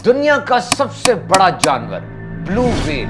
दुनिया का सबसे बड़ा जानवर blue whale,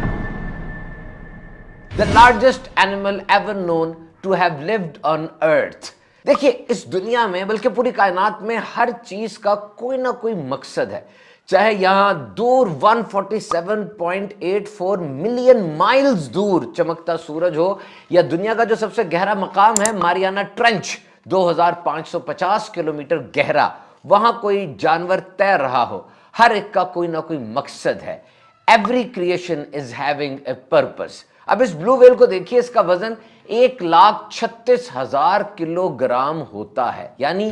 the largest animal ever known to have lived on earth. देखिए, इस दुनिया में बल्कि पूरी कायनात में हर चीज का कोई ना कोई मकसद है। चाहे यहां दूर 147.84 मिलियन माइल्स दूर चमकता सूरज हो, या दुनिया का जो सबसे गहरा मकाम है मारियाना ट्रेंच 2550 किलोमीटर गहरा, वहां कोई जानवर तैर रहा हो, हर एक का कोई ना कोई मकसद है। Every creation is having a purpose. अब इस ब्लू व्हेल को देखिए, इसका वजन 1,36,000 किलोग्राम होता है, यानी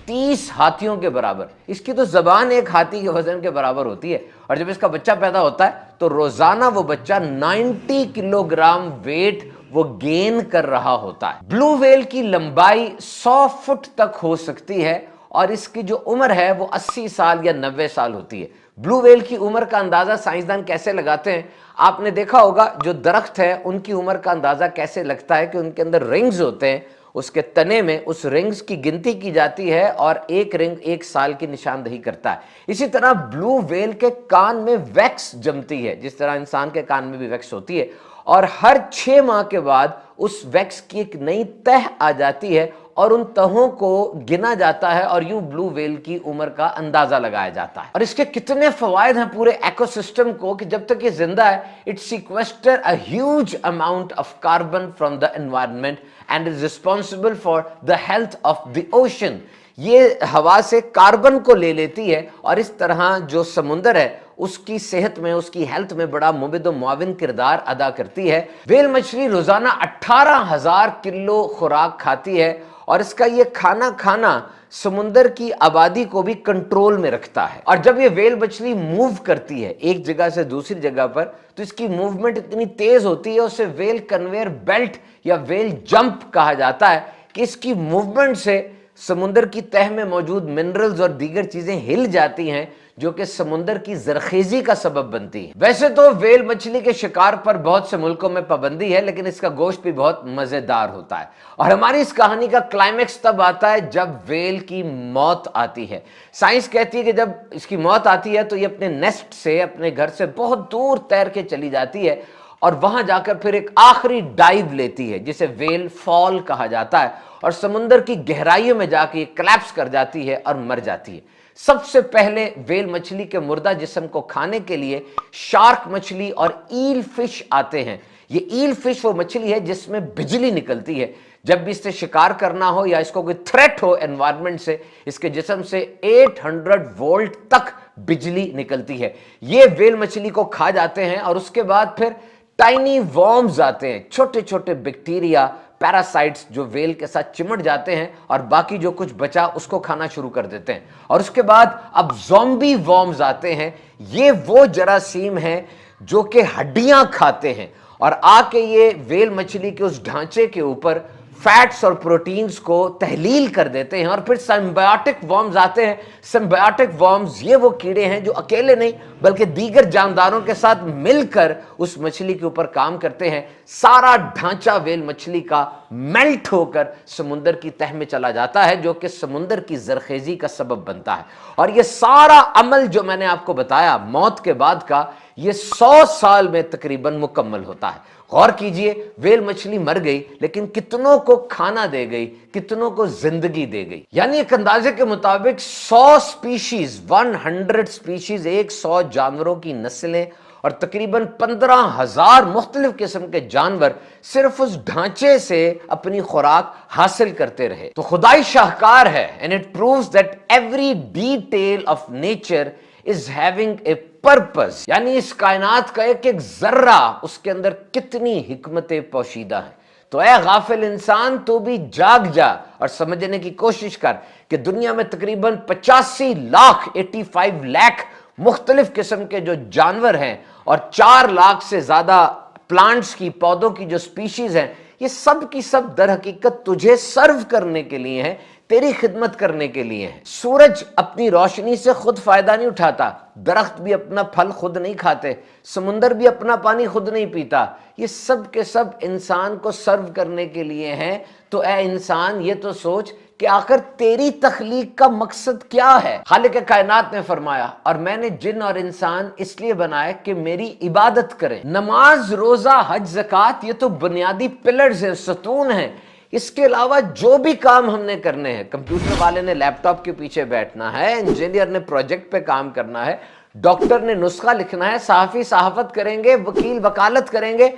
30 हाथियों के बराबर। इसकी तो जबान एक हाथी के वजन के बराबर होती है, और जब इसका बच्चा पैदा होता है तो रोजाना वो बच्चा 90 किलोग्राम वेट वो गेन कर रहा होता है। ब्लू व्हेल की लंबाई 100 फुट तक हो सकती है, और इसकी जो उम्र है वो 80 साल या 90 साल होती है। ब्लू व्हेल की उम्र का अंदाजा साइंसदान कैसे लगाते हैं? आपने देखा होगा, जो दरख्त है उनकी उम्र का अंदाजा कैसे लगता है कि उनके अंदर रिंग्स होते हैं, उसके तने में उस रिंग्स की गिनती की जाती है और एक रिंग 1 साल की निशानदही करता है। इसी तरह ब्लू व्हेल के कान में वैक्स जमती है, जिस तरह इंसान के कान में भी वैक्स होती है, और हर 6 माह के बाद उस वैक्स की एक नई तह आ जाती है और उन तहों को गिना जाता है, और यूं ब्लू व्हेल की उम्र का अंदाजा लगाया जाता है। और इसके कितने फवायद हैं पूरे इकोसिस्टम को कि जब तक ये जिंदा है, it sequester a huge amount of carbon from the environment and is responsible for the health of the ocean. ये हवा से कार्बन को ले लेती है, और इस तरह जो समुंदर है उसकी सेहत में, उसकी हेल्थ में बड़ा मुबिद व मुआविन किरदार अदा करती है। व्हेल मछली रोजाना 18,000 किलो खुराक खाती है, और इसका ये खाना समुंदर की आबादी को भी कंट्रोल में रखता है। और जब ये व्हेल मछली मूव करती है एक जगह से दूसरी जगह पर, तो इसकी मूवमेंट इतनी तेज होती है, उसे व्हेल कन्वेयर बेल्ट या व्हेल जंप कहा जाता है कि इसकी मूवमेंट से समुंदर की तह में मौजूद मिनरल्स और दीगर चीजें हिल जाती हैं, जो कि समुंदर की जरखेजी का सबब बनती है। वैसे तो व्हेल मछली के शिकार पर बहुत से मुल्कों में पाबंदी है, लेकिन इसका गोश्त भी बहुत मजेदार होता है। और हमारी इस कहानी का क्लाइमेक्स तब आता है जब व्हेल की मौत आती है। साइंस कहती है कि जब इसकी मौत आती है तो ये अपने नेस्ट से, अपने घर से बहुत दूर तैर के चली जाती है, और वहां जाकर फिर एक आखिरी डाइव लेती है, जिसे व्हेल फॉल कहा जाता है, और समुंदर की गहराइयों में जाके कोलैप्स कर जाती है और मर जाती है। सबसे पहले व्हेल मछली के मुर्दा जिस्म को खाने के लिए शार्क मछली और ईल फिश आते हैं। ये ईल फिश वो मछली है जिसमें बिजली निकलती है। जब भी इससे शिकार करना हो या इसको कोई थ्रेट हो एनवायरनमेंट से, इसके जिस्म से 800 वोल्ट तक बिजली निकलती है। ये व्हेल मछली को खा जाते हैं, और उसके बाद फिर टाइनी वॉर्म्स आते हैं, छोटे छोटे बैक्टीरिया, पैरासाइट्स, जो व्हेल के साथ चिमट जाते हैं और बाकी जो कुछ बचा उसको खाना शुरू कर देते हैं। और उसके बाद अब ज़ॉम्बी वॉर्म्स आते हैं। ये वो जरासीम हैं जो कि हड्डियां खाते हैं, और आके ये व्हेल मछली के उस ढांचे के ऊपर फैट्स और प्रोटीन्स को तहलील कर देते हैं। और फिर सिम्बायोटिक वॉर्म्स आते हैं। सिम्बायोटिक वॉर्म्स ये वो कीड़े हैं जो अकेले नहीं बल्कि दीगर जानदारों के साथ मिलकर उस मछली के ऊपर काम करते हैं। सारा ढांचा व्हेल मछली का मेल्ट होकर समुंदर की तह में चला जाता है, जो कि समुंदर की जरखेजी का सबब बनता है। और ये सारा अमल जो मैंने आपको बताया मौत के बाद का, ये 100 साल में तकरीबन मुकम्मल होता है। गौर कीजिए, व्हेल मछली मर गई, लेकिन कितनों को खाना दे गई, कितनों को जिंदगी दे गई। यानी एक अंदाजे के मुताबिक 100 स्पीशीज, 100 स्पीशीज, 100 जानवरों की नस्लें और तकरीबन 15,000 मुख्तलिफ किस्म के जानवर सिर्फ उस ढांचे से अपनी खुराक हासिल करते रहे। तो खुदाई शाहकार है, and it proves that every detail of nature is having a purpose. यानी इस कायनात का एक एक जर्रा, उसके अंदर कितनी हिकमतें पोशीदा हैं। तो ऐ गाफिल इंसान, तो भी जाग जा और समझने की कोशिश कर कि दुनिया में तकरीबन 85 लाख 85 लाख मुख्तलिफ किस्म के जो जानवर हैं, और 4 लाख से ज्यादा प्लांट्स की, पौधों की जो स्पीशीज हैं, ये सब की सब दर हकीकत तुझे सर्व करने के लिए हैं, तेरी खिदमत करने के लिए है। सूरज अपनी रोशनी से खुद फायदा नहीं उठाता, दरख्त भी अपना फल खुद नहीं खाते, समुंदर भी अपना पानी खुद नहीं पीता। ये सब के सब इंसान को सर्व करने के लिए हैं। तो ऐ इंसान, ये तो सोच کہ آخر تیری تخلیق کا مقصد کیا ہے۔ خالق کائنات نے فرمایا اور میں نے جن اور انسان اس لیے بنائے کہ میری عبادت کریں۔ نماز، روزہ، حج، زکوٰۃ یہ تو بنیادی پلرز ہیں، ستون ہیں۔ اس کے علاوہ جو بھی کام ہم نے کرنے ہیں، کمپیوٹر والے نے لیپ ٹاپ کے پیچھے بیٹھنا ہے، انجینئر نے پروجیکٹ پہ کام کرنا ہے، ڈاکٹر نے نسخہ لکھنا ہے، صحافی صحافت کریں گے، وکیل وکالت کریں گے،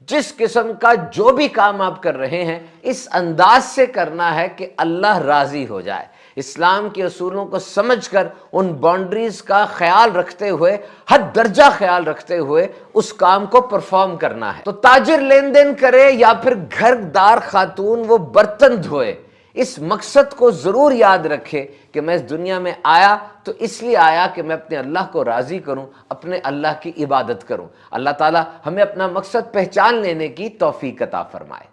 جس قسم کا جو بھی کام آپ کر رہے ہیں اس انداز سے کرنا ہے کہ اللہ راضی ہو جائے۔ اسلام کے اصولوں کو سمجھ کر ان باؤنڈریز کا خیال رکھتے ہوئے، حد درجہ خیال رکھتے ہوئے اس کام کو پرفارم کرنا ہے۔ تو تاجر لین دین کرے یا پھر گھر دار خاتون وہ برتن دھوئے، اس مقصد کو ضرور یاد رکھے کہ میں اس دنیا میں آیا تو اس لیے آیا کہ میں اپنے اللہ کو راضی کروں، اپنے اللہ کی عبادت کروں۔ اللہ تعالی ہمیں اپنا مقصد پہچان لینے کی توفیق عطا فرمائے۔